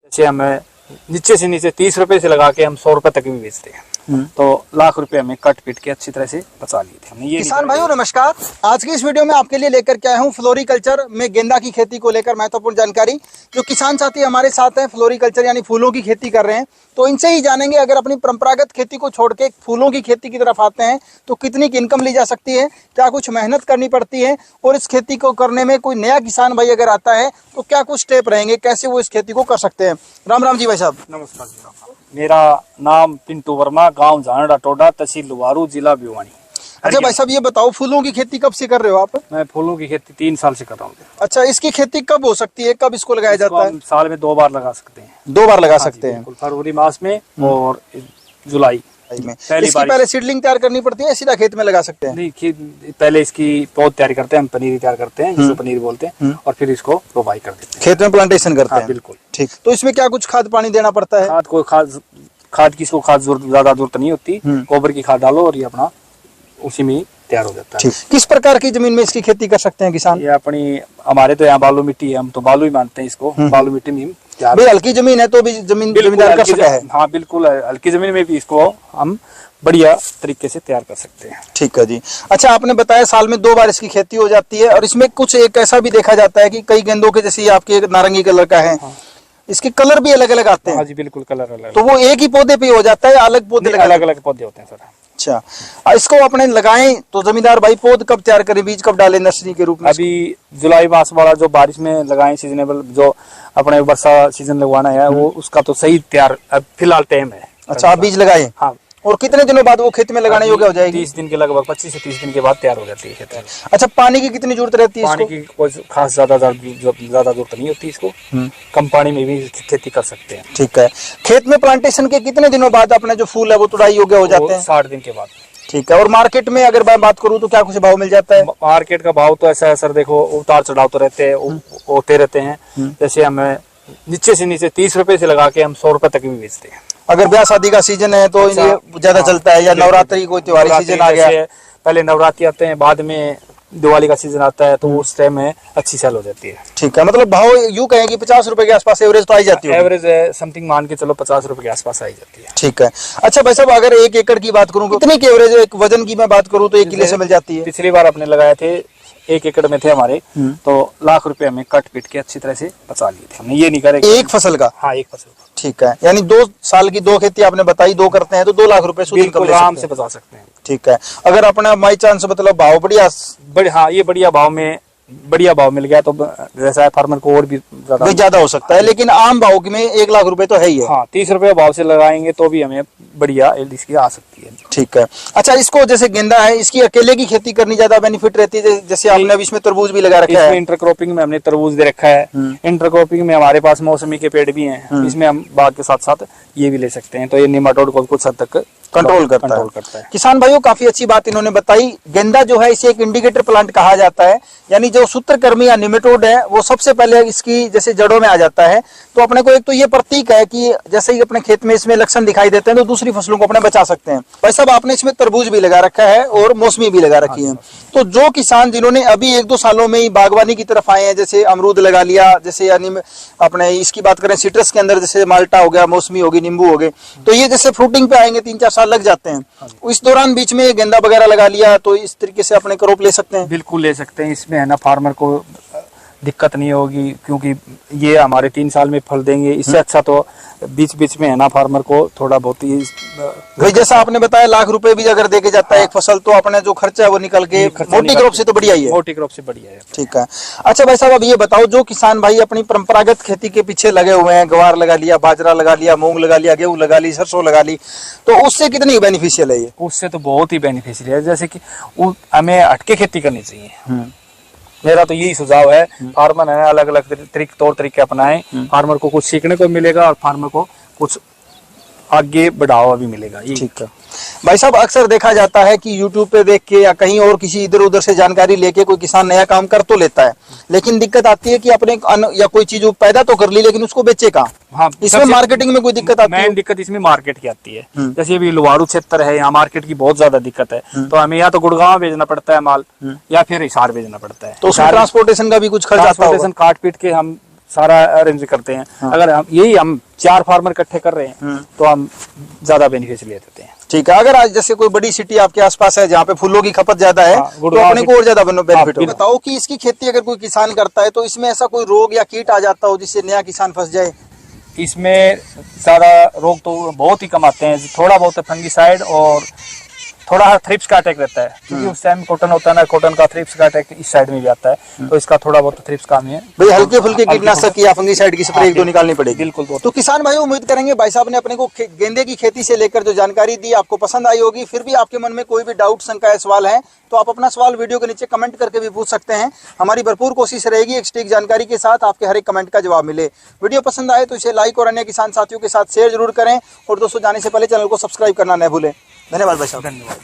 जैसे हमें नीचे से नीचे 30 रुपए से लगा के हम 100 रुपए तक भी बेचते हैं। तो लाख रुपए हमें कट पीट के अच्छी तरह से बचा लिए थे हमने। ये किसान भाइयों नमस्कार, आज की इस वीडियो में आपके लिए लेकर के आया हूँ फ्लोरिकल्चर में गेंदा की खेती को लेकर महत्वपूर्ण जानकारी। जो किसान साथी हमारे साथ हैं फ्लोरिकल्चर यानी फूलों की खेती कर रहे हैं, तो इनसे ही जानेंगे अगर अपनी परंपरागत खेती को छोड़ के फूलों की खेती की तरफ आते हैं तो कितनी की इनकम ली जा सकती है, क्या कुछ मेहनत करनी पड़ती है, और इस खेती को करने में कोई नया किसान भाई अगर आता है तो क्या कुछ स्टेप रहेंगे, कैसे वो इस खेती को कर सकते हैं। राम राम जी भाई साहब। नमस्कार जी। मेरा नाम पिंटू वर्मा, गांव झानड़ा टोडा, तहसील लुवारू, जिला भिवानी। अच्छा भाई साहब, ये बताओ फूलों की खेती कब से कर रहे हो आप? मैं फूलों की खेती 3 साल से कर रहा हूँ। अच्छा, इसकी खेती कब हो सकती है, कब इसको लगाया जाता है? साल में 2 बार लगा सकते हैं। 2 बार लगा सकते हैं, फरवरी मास में और जुलाई में। इसकी पहले सीडलिंग तैयार करनी पड़ती है, सीधा खेत में लगा सकते हैं? नहीं, पहले इसकी पौध तैयार करते हैं, हम पनीर तैयार करते हैं जिसको पनीर बोलते हैं, और फिर इसको रोपाई कर देते हैं, खेत में प्लांटेशन करते हैं। बिल्कुल ठीक। तो इसमें क्या कुछ खाद पानी देना पड़ता है? खाद की ज्यादा जरूरत नहीं होती। गोबर की खाद डालो और ये अपना उसी में तैयार हो जाता है। किस प्रकार की जमीन में इसकी खेती कर सकते हैं किसान? ये अपनी हमारे तो यहाँ बालू मिट्टी है, हम तो बालू ही मानते हैं इसको। बालू मिट्टी में भाई हल्की जमीन है तो भी जमींदार कर सकता है। हाँ बिल्कुल, हल्की जमीन में भी इसको हम बढ़िया तरीके से तैयार कर सकते हैं। ठीक है जी। अच्छा, आपने बताया साल में 2 बार इसकी खेती हो जाती है, और इसमें कुछ एक ऐसा भी देखा जाता है कि कई गेंदों के जैसे आपके नारंगी कलर का है, इसके कलर भी अलग अलग आते हैं। हाँ जी बिल्कुल, कलर अलग। तो वो एक ही पौधे पे हो जाता है, अलग पौधे अलग अलग पौधे होते हैं सर। अच्छा, इसको अपने लगाएं तो जमींदार भाई पौध कब तैयार करें, बीज कब डालें नर्सरी के रूप में? अभी जुलाई मास वाला जो बारिश में लगाएं, सीजनेबल जो अपने वर्षा सीजन लगवाना है वो उसका तो सही तैयार फिलहाल टाइम है। अच्छा, आप बीज लगाए? हाँ। और कितने दिनों बाद वो खेत में लगाने योग्य हो जाएगी? 30 दिन के लगभग, 25 से 30 दिन के बाद तैयार हो जाती है खेत में। अच्छा, पानी की कितनी जरूरत रहती है? पानी की कोई खास ज्यादा जरूरत नहीं होती इसको, कम पानी में भी खेती कर सकते हैं। ठीक है। खेत में प्लांटेशन के कितने दिनों बाद अपने जो फूल है वो तुड़ाई योग्य हो जाते हैं? 60 दिन के बाद। ठीक है। और मार्केट में अगर मैं बात करूं तो क्या कुछ भाव मिल जाता है? मार्केट का भाव तो ऐसा है सर, देखो उतार चढ़ाव तो रहते हैं, होते रहते हैं। जैसे हमें नीचे से नीचे 30 रुपए से लगा के हम 100 रुपए तक भी बेचते हैं। अगर ब्याह शादी का सीजन है तो ये ज्यादा चलता है, या नवरात्रि कोई त्योहारी सीजन आ गया? पहले नवरात्रि आते हैं, बाद में दिवाली का सीजन आता है, तो उस टाइम में अच्छी सेल हो जाती है। ठीक है। मतलब भाव यूं कहें कि 50 रुपए के आसपास एवरेज तो आई जाती है? एवरेज समथिंग मान के चलो 50 रुपए के आसपास आई जाती है। ठीक है। अच्छा भाई साहब, अगर 1 एकड़ की बात करूं, कितनी की एवरेज एक वजन की मैं बात करूं तो 1 किलो से मिल जाती है? पिछली बार अपने लगाए थे 1 एकड़ में थे हमारे, तो लाख रुपए हमें कट पीट के अच्छी तरह से बचा लिए थे हमने। ये नहीं करे एक फसल का? हाँ, एक फसल। ठीक है। यानी 2 साल की 2 खेती आपने बताई, 2 करते हैं तो 2 लाख रुपए आराम से बचा सकते हैं। ठीक है। अगर अपना बाई चांस मतलब भाव बढ़िया, हाँ ये बढ़िया भाव मिल गया तो जैसा है फार्मर को और भी ज्यादा हो सकता है, लेकिन आम भाव में 1 लाख रुपए तो है ही है। हाँ, 30 रुपए भाव से लगाएंगे तो भी हमें बढ़िया इसकी आ सकती है। ठीक है। अच्छा, इसको जैसे गेंदा है, इसकी अकेले की खेती करनी ज्यादा बेनिफिट रहती है? जैसे आपने अभी इसमें तरबूज भी लगा रखा है। इंटरक्रॉपिंग में हमने तरबूज दे रखा है। इंटरक्रॉपिंग में हमारे पास मौसमी के पेड़ भी हैं, इसमें हम बाग के साथ साथ ये भी ले सकते हैं, तो ये निमाटोड को कुछ हद तक कंट्रोल करता है। किसान भाइयों, काफी अच्छी बात इन्होंने बताई। गेंदा जो है इसे एक इंडिकेटर प्लांट कहा जाता है, यानी जो सूत्रकृमि या निमेटोड है वो सबसे पहले इसकी जैसे जड़ों में आ जाता है। तो अपने को एक तो ये प्रतीक है कि जैसे ही अपने खेत में इसमें लक्षण दिखाई देते हैं तो दूसरी फसलों को अपने बचा सकते हैं। भाई साहब, आपने इसमें तरबूज भी लगा रखा है और मौसमी भी लगा रखी है, तो जो किसान जिन्होंने अभी 1-2 सालों में ही बागवानी की तरफ आए हैं, जैसे अमरूद लगा लिया, जैसे यानी अपने इसकी बात करें सिट्रस के अंदर जैसे माल्टा हो गया, मौसमी होगी, नींबू हो गए, तो ये जैसे फ्रूटिंग पे आएंगे 3-4 साल लग जाते हैं। इस दौरान बीच में गेंदा वगैरह लगा लिया तो इस तरीके से अपने क्रॉप ले सकते हैं? बिल्कुल ले सकते हैं। इसमें है ना फार्मर को दिक्कत नहीं होगी, क्योंकि ये हमारे 3 साल में फल देंगे। इससे अच्छा तो बीच बीच में है ना फार्मर को थोड़ा बहुत ही भाई जैसा आपने बताया लाख रुपए भी अगर देके जाता है एक फसल, तो अपने जो खर्चा है वो निकल के मोटी क्रॉप से तो बढ़िया ही है। मोटी क्रॉप से बढ़िया है। ठीक है। अच्छा भाई साहब, अब ये बताओ, जो किसान भाई अपनी परंपरागत खेती के पीछे लगे हुए हैं, गवार लगा लिया, बाजरा लगा लिया, मूंग लगा लिया, गेहूं लगा ली, सरसों लगा ली, तो उससे कितनी बेनिफिशियल है ये? उससे तो बहुत ही बेनिफिशियल है। जैसे कि हमें हटके खेती करनी चाहिए। मेरा तो यही सुझाव है, फार्मर है अलग अलग तौर तरीके अपनाएं, फार्मर को कुछ सीखने को मिलेगा और फार्मर को कुछ आगे बढ़ावा भी मिलेगा। ठीक है। भाई साहब, अक्सर देखा जाता है कि YouTube पे देख के या कहीं और किसी इधर उधर से जानकारी लेके कोई किसान नया काम कर तो लेता है, लेकिन दिक्कत आती है कि अपने या कोई चीज पैदा तो कर ली लेकिन उसको बेचे कहाँ? हाँ, इसमें मार्केटिंग में कोई दिक्कत आती है? मेन दिक्कत इसमें मार्केट की आती है। जैसे अभी लुवारू क्षेत्र है, यहाँ मार्केट की बहुत ज्यादा दिक्कत है, तो हमें या तो गुड़गांव भेजना पड़ता है माल, या फिर हिसार भेजना पड़ता है। तो उसमें ट्रांसपोर्टेशन का भी कुछ खर्च आता है? काट पीट के हम सारा अरेंज करते हैं। अगर हम 4 फार्मर इकट्ठे कर रहे हैं तो हम ज्यादा बेनिफिट ले देते हैं। ठीक है, अगर आज जैसे कोई बड़ी सिटी आपके आसपास है जहाँ पे फूलों की खपत ज्यादा है तो अपने को और ज्यादा बेनिफिट होगा। बताओ कि इसकी खेती अगर कोई किसान करता है तो इसमें ऐसा कोई रोग या कीट आ जाता हो जिससे नया किसान फंस जाए? इसमें ज्यादा रोग तो बहुत ही कम आते हैं, थोड़ा बहुत फंगीसाइड और थोड़ा थ्रिप्स का अटैक रहता है, क्योंकि उस टाइम कॉटन होता है ना, कॉटन का थ्रिप्स का अटैक इस साइड में भी आता है, तो इसका थोड़ा बहुत थ्रिप्स काम है भाई। हल्के फुल्के कीटनाशक या फंगीसाइड की स्प्रे 1-2 निकालनी पड़ेगी। बिल्कुल। तो किसान भाई उम्मीद करेंगे भाई साहब ने अपने को गेंदे की खेती से लेकर जो जानकारी दी आपको पसंद आई होगी। फिर भी आपके मन में कोई भी डाउट, शंका या सवाल है तो आप अपना सवाल वीडियो के नीचे कमेंट करके भी पूछ सकते हैं। हमारी भरपूर कोशिश रहेगी एक सटीक जानकारी के साथ आपके हर एक कमेंट का जवाब मिले। वीडियो पसंद आए तो इसे लाइक और अन्य किसान साथियों के साथ शेयर जरूर करें। और दोस्तों, जाने से पहले चैनल को सब्सक्राइब करना न भूलें। धन्यवाद भाई साहब। धन्यवाद।